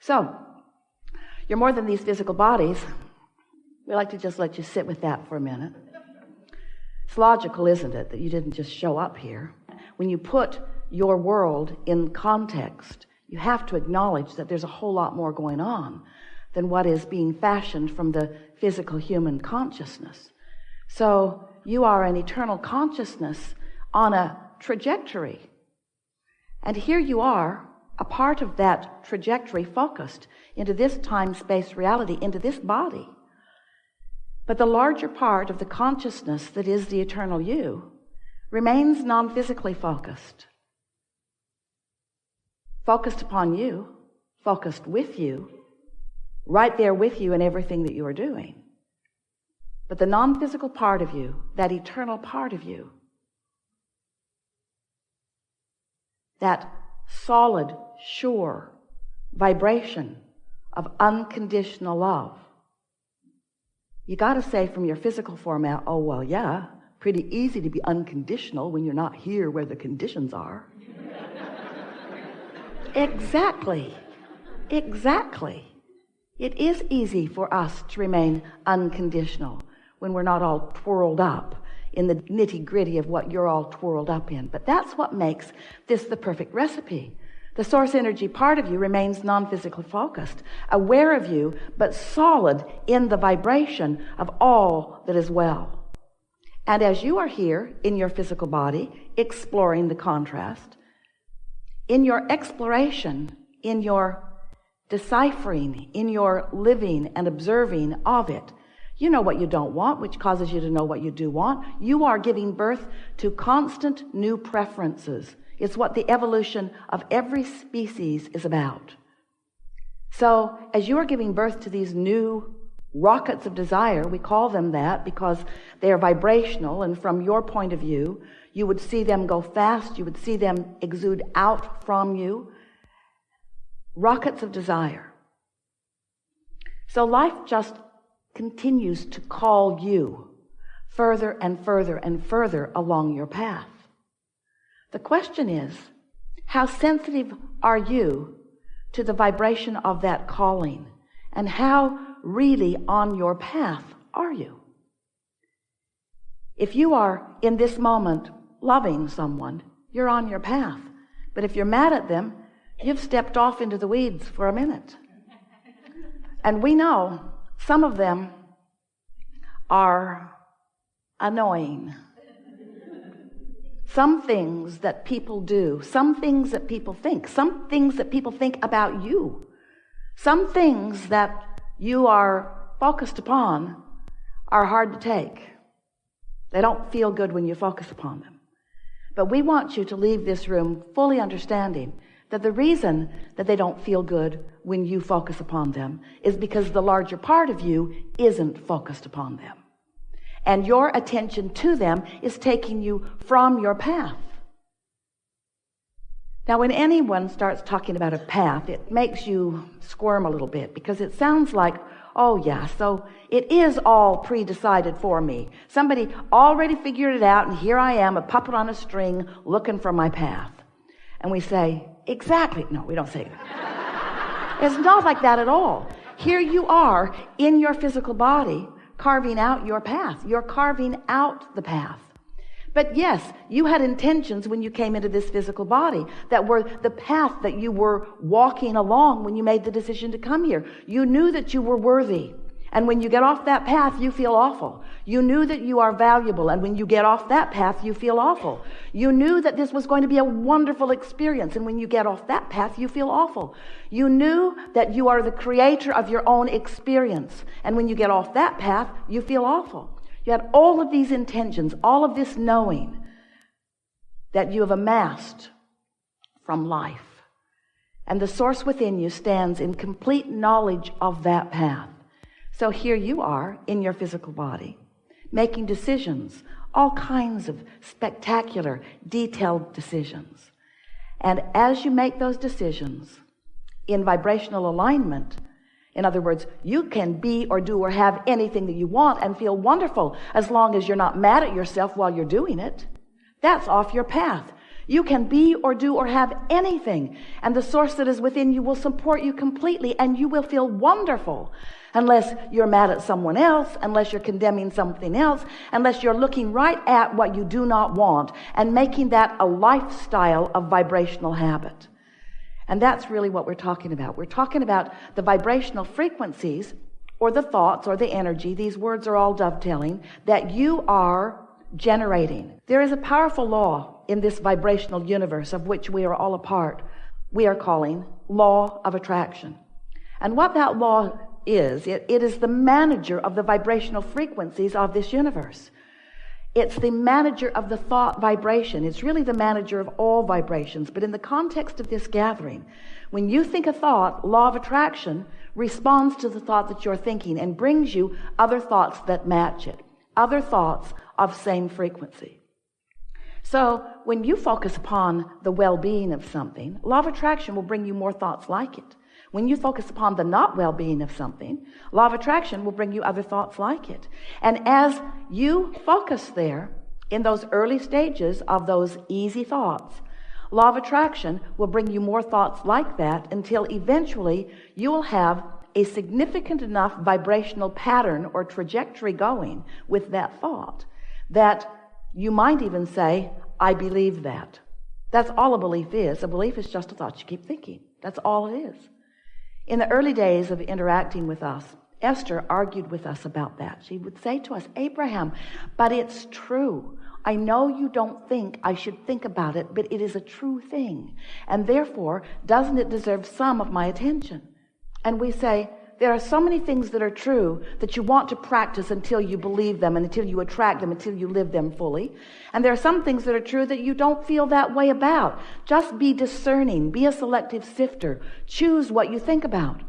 So, you're more than these physical bodies. We like to just let you sit with that for a minute. It's logical, isn't it, that you didn't just show up here? When you put your world in context, you have to acknowledge that there's a whole lot more going on than what is being fashioned from the physical human consciousness. So you are an eternal consciousness on a trajectory. And here you are, a part of that trajectory focused into this time-space reality, into this body. But the larger part of the consciousness that is the eternal you remains non-physically focused. Focused upon you, focused with you, right there with you in everything that you are doing. But the non-physical part of you, that eternal part of you, that solid, sure vibration of unconditional love. You got to say from your physical format, oh, well, yeah, pretty easy to be unconditional when you're not here where the conditions are. Exactly. It is easy for us to remain unconditional when we're not all twirled up in the nitty-gritty of what you're all twirled up in. But that's what makes this the perfect recipe. The source energy part of you remains non-physically focused, aware of you, but solid in the vibration of all that is well. And as you are here in your physical body, exploring the contrast, in your exploration, in your deciphering, in your living and observing of it, you know what you don't want, which causes you to know what you do want. You are giving birth to constant new preferences. It's what the evolution of every species is about. So as you are giving birth to these new rockets of desire, we call them that because they are vibrational, and from your point of view, you would see them go fast, you would see them exude out from you. Rockets of desire. So life just continues to call you further and further and further along your path. The question is, how sensitive are you to the vibration of that calling? And how really on your path are you? If you are in this moment loving someone, you're on your path. But if you're mad at them, you've stepped off into the weeds for a minute. And we know some of them are annoying. Some things that people do, some things that people think, some things that people think about you, some things that you are focused upon are hard to take. They don't feel good when you focus upon them. But we want you to leave this room fully understanding that the reason that they don't feel good when you focus upon them is because the larger part of you isn't focused upon them. And your attention to them is taking you from your path. Now, when anyone starts talking about a path, it makes you squirm a little bit because it sounds like, oh yeah, so it is all pre-decided for me. Somebody already figured it out, and here I am, a puppet on a string, looking for my path. And we say, exactly. No, we don't say that. It's not like that at all. Here you are in your physical body, carving out your path. You're carving out the path. But yes, you had intentions when you came into this physical body that were the path that you were walking along when you made the decision to come here. You knew that you were worthy. And when you get off that path, you feel awful. You knew that you are valuable. And when you get off that path, you feel awful. You knew that this was going to be a wonderful experience. And when you get off that path, you feel awful. You knew that you are the creator of your own experience. And when you get off that path, you feel awful. You had all of these intentions, all of this knowing that you have amassed from life. And the source within you stands in complete knowledge of that path. So here you are in your physical body, making decisions, all kinds of spectacular, detailed decisions. And as you make those decisions in vibrational alignment, in other words, you can be or do or have anything that you want and feel wonderful as long as you're not mad at yourself while you're doing it. That's off your path. You can be or do or have anything, and the source that is within you will support you completely, and you will feel wonderful. Unless you're mad at someone else, unless you're condemning something else, unless you're looking right at what you do not want and making that a lifestyle of vibrational habit. And that's really what we're talking about. We're talking about the vibrational frequencies, or the thoughts, or the energy. These words are all dovetailing, that you are generating. There is a powerful law in this vibrational universe of which we are all a part. We are calling law of attraction. And what that law is, it is the manager of the vibrational frequencies of this universe. It's the manager of the thought vibration. It's really the manager of all vibrations. But in the context of this gathering, when you think a thought, law of attraction responds to the thought that you're thinking and brings you other thoughts that match it, other thoughts of same frequency. So when you focus upon the well-being of something, law of attraction will bring you more thoughts like it. When you focus upon the not well-being of something, law of attraction will bring you other thoughts like it. And as you focus there in those early stages of those easy thoughts, law of attraction will bring you more thoughts like that until eventually you will have a significant enough vibrational pattern or trajectory going with that thought that you might even say, I believe that. That's all a belief is. A belief is just a thought you keep thinking. That's all it is. In the early days of interacting with us, Esther argued with us about that. She would say to us, Abraham, but it's true. I know you don't think I should think about it, but it is a true thing. And therefore, doesn't it deserve some of my attention? And we say, there are so many things that are true that you want to practice until you believe them and until you attract them, until you live them fully. And there are some things that are true that you don't feel that way about. Just be discerning. Be a selective sifter. Choose what you think about.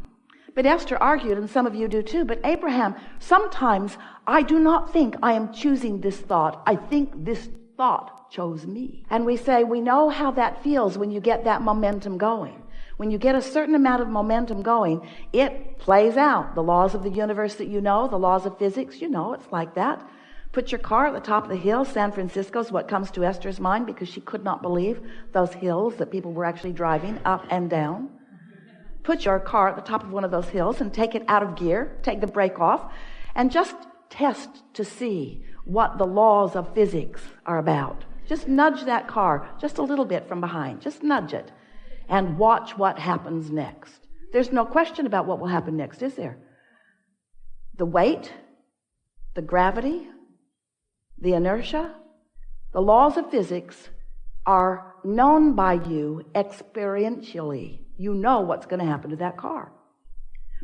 But Esther argued, and some of you do too, but Abraham, sometimes I do not think I am choosing this thought. I think this thought chose me. And we say, we know how that feels when you get that momentum going. When you get a certain amount of momentum going, it plays out. The laws of the universe that you know, the laws of physics, you know, it's like that. Put your car at the top of the hill. San Francisco's what comes to Esther's mind because she could not believe those hills that people were actually driving up and down. Put your car at the top of one of those hills and take it out of gear, take the brake off, and just test to see what the laws of physics are about. Just nudge that car just a little bit from behind. Just nudge it. And watch what happens next. There's no question about what will happen next, is there? The weight, the gravity, the inertia, the laws of physics are known by you experientially. You know what's going to happen to that car.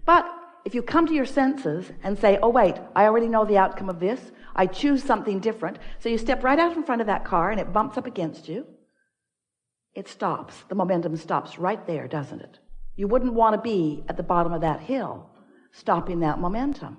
But if you come to your senses and say, oh wait, I already know the outcome of this, I choose something different, so you step right out in front of that car and it bumps up against you, it stops. The momentum stops right there, doesn't it? You wouldn't want to be at the bottom of that hill, stopping that momentum.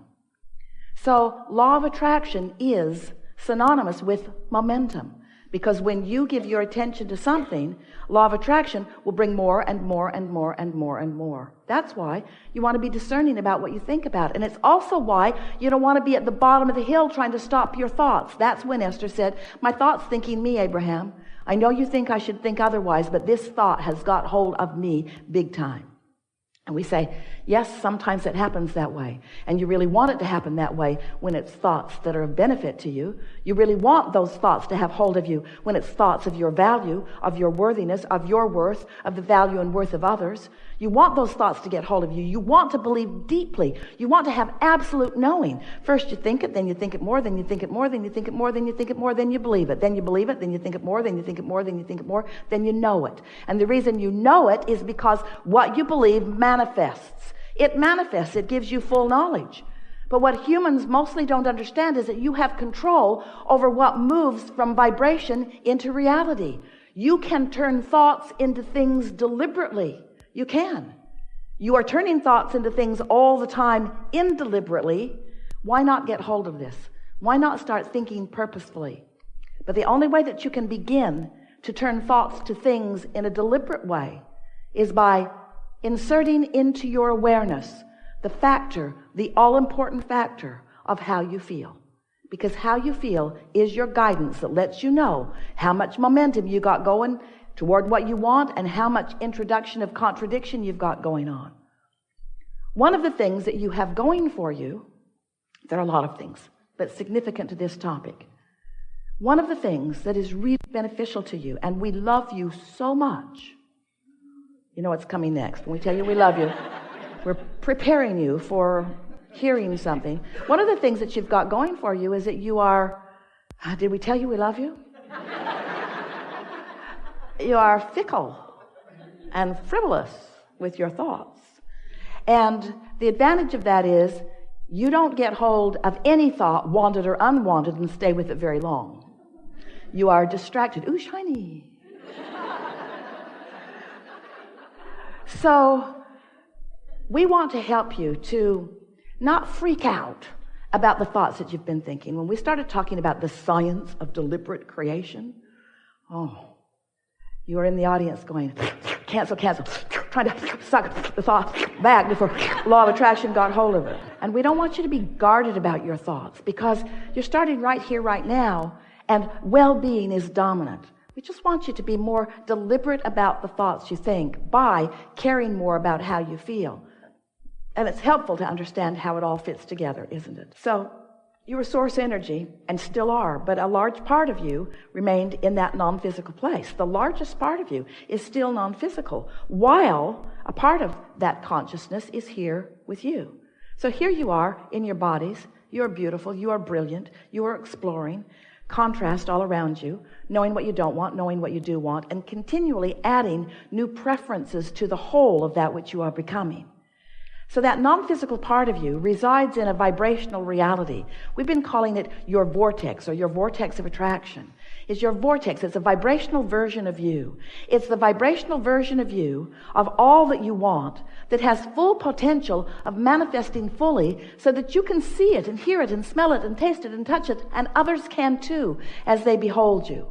So law of attraction is synonymous with momentum, because when you give your attention to something, law of attraction will bring more and more and more and more and more. That's why you want to be discerning about what you think about. And it's also why you don't want to be at the bottom of the hill trying to stop your thoughts. That's when Esther said, my thought's thinking me, Abraham. I know you think I should think otherwise, but this thought has got hold of me big time. And we say, yes, sometimes it happens that way. And you really want it to happen that way when it's thoughts that are of benefit to you. You really want those thoughts to have hold of you when it's thoughts of your value, of your worthiness, of your worth, of the value and worth of others. You want those thoughts to get hold of you. You want to believe deeply. You want to have absolute knowing. First you think it, then you think it more, then you think it more, then you think it more, then you think it more, then you believe it. Then you believe it, then you think it more, then you think it more, then you think it more, then you know it. And the reason you know it is because what you believe manifests. It manifests. It gives you full knowledge. But what humans mostly don't understand is that you have control over what moves from vibration into reality. You can turn thoughts into things deliberately. You can. You are turning thoughts into things all the time indeliberately. Why not get hold of this? Why not start thinking purposefully? But the only way that you can begin to turn thoughts to things in a deliberate way is by inserting into your awareness the factor, the all-important factor of how you feel. Because how you feel is your guidance that lets you know how much momentum you got going toward what you want and how much introduction of contradiction you've got going on. One of the things that you have going for you, there are a lot of things, but significant to this topic. One of the things that is really beneficial to you, and we love you so much. You know what's coming next. When we tell you we love you, we're preparing you for hearing something. One of the things that you've got going for you is that you are, did we tell you we love you? You are fickle and frivolous with your thoughts. And the advantage of that is you don't get hold of any thought, wanted or unwanted, and stay with it very long. You are distracted. Ooh, shiny. So we want to help you to not freak out about the thoughts that you've been thinking. When we started talking about the science of deliberate creation, you are in the audience going, cancel, trying to suck the thoughts back before law of attraction got hold of it. And we don't want you to be guarded about your thoughts because you're starting right here, right now, and well-being is dominant. We just want you to be more deliberate about the thoughts you think by caring more about how you feel. And it's helpful to understand how it all fits together, isn't it? So you were source energy and still are, but a large part of you remained in that non-physical place. The largest part of you is still non-physical, while a part of that consciousness is here with you. So here you are in your bodies. You are beautiful. You are brilliant. You are exploring. Contrast all around you, knowing what you don't want, knowing what you do want, and continually adding new preferences to the whole of that which you are becoming. So that non-physical part of you resides in a vibrational reality. We've been calling it your vortex or your vortex of attraction. It's your vortex. It's a vibrational version of you. It's the vibrational version of you of all that you want that has full potential of manifesting fully so that you can see it and hear it and smell it and taste it and touch it, and others can too as they behold you.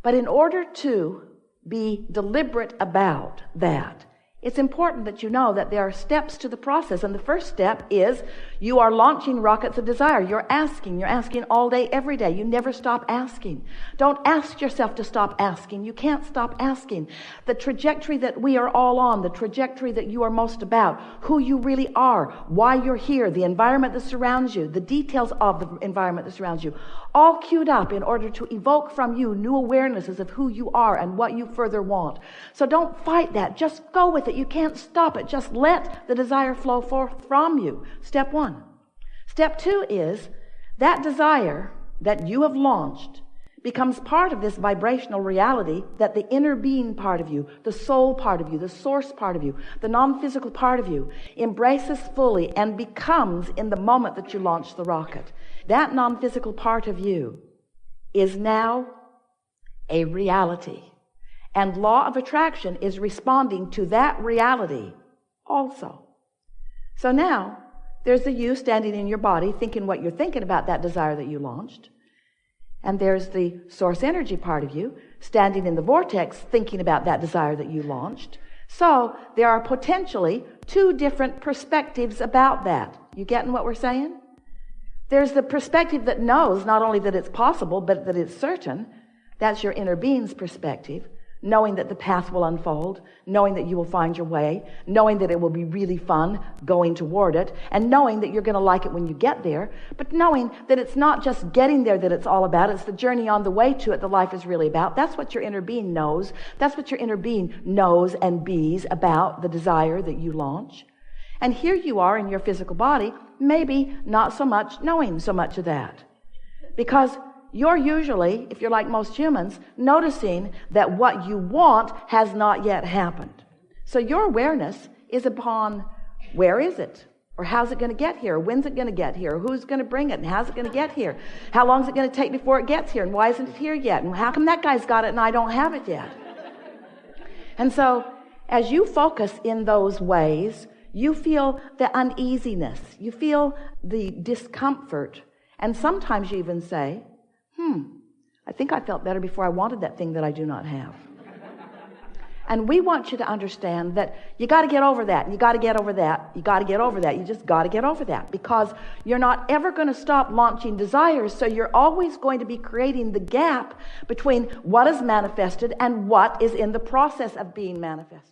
But in order to be deliberate about that, it's important that you know that there are steps to the process. And the first step is you are launching rockets of desire. You're asking all day, every day. You never stop asking. Don't ask yourself to stop asking. You can't stop asking. The trajectory that we are all on, the trajectory that you are most about, who you really are, why you're here, the environment that surrounds you, the details of the environment that surrounds you, all queued up in order to evoke from you new awarenesses of who you are and what you further want. So don't fight that. Just go with it. You can't stop it. Just let the desire flow forth from you. Step one. Step two is that desire that you have launched becomes part of this vibrational reality that the inner being part of you, the soul part of you, the source part of you, the non-physical part of you embraces fully and becomes in the moment that you launch the rocket. That non-physical part of you is now a reality. And law of attraction is responding to that reality also. So now, there's the you standing in your body thinking what you're thinking about that desire that you launched. And there's the source energy part of you standing in the vortex thinking about that desire that you launched. So there are potentially two different perspectives about that. You getting what we're saying? There's the perspective that knows not only that it's possible, but that it's certain. That's your inner being's perspective. Knowing that the path will unfold, knowing that you will find your way, knowing that it will be really fun going toward it, and knowing that you're going to like it when you get there, but knowing that it's not just getting there that it's all about, it's the journey on the way to it that life is really about. That's what your inner being knows. That's what your inner being knows and bees about the desire that you launch. And here you are in your physical body, maybe not so much knowing so much of that. Because you're usually, if you're like most humans, noticing that what you want has not yet happened. So your awareness is upon where is it? Or how's it going to get here? Or when's it going to get here? Or who's going to bring it? And how's it going to get here? How long is it going to take before it gets here? And why isn't it here yet? And how come that guy's got it and I don't have it yet? And so as you focus in those ways, you feel the uneasiness. You feel the discomfort. And sometimes you even say, I think I felt better before I wanted that thing that I do not have. And we want you to understand that you got to get over that. You got to get over that. You got to get over that. You just got to get over that, because you're not ever going to stop launching desires. So you're always going to be creating the gap between what is manifested and what is in the process of being manifested.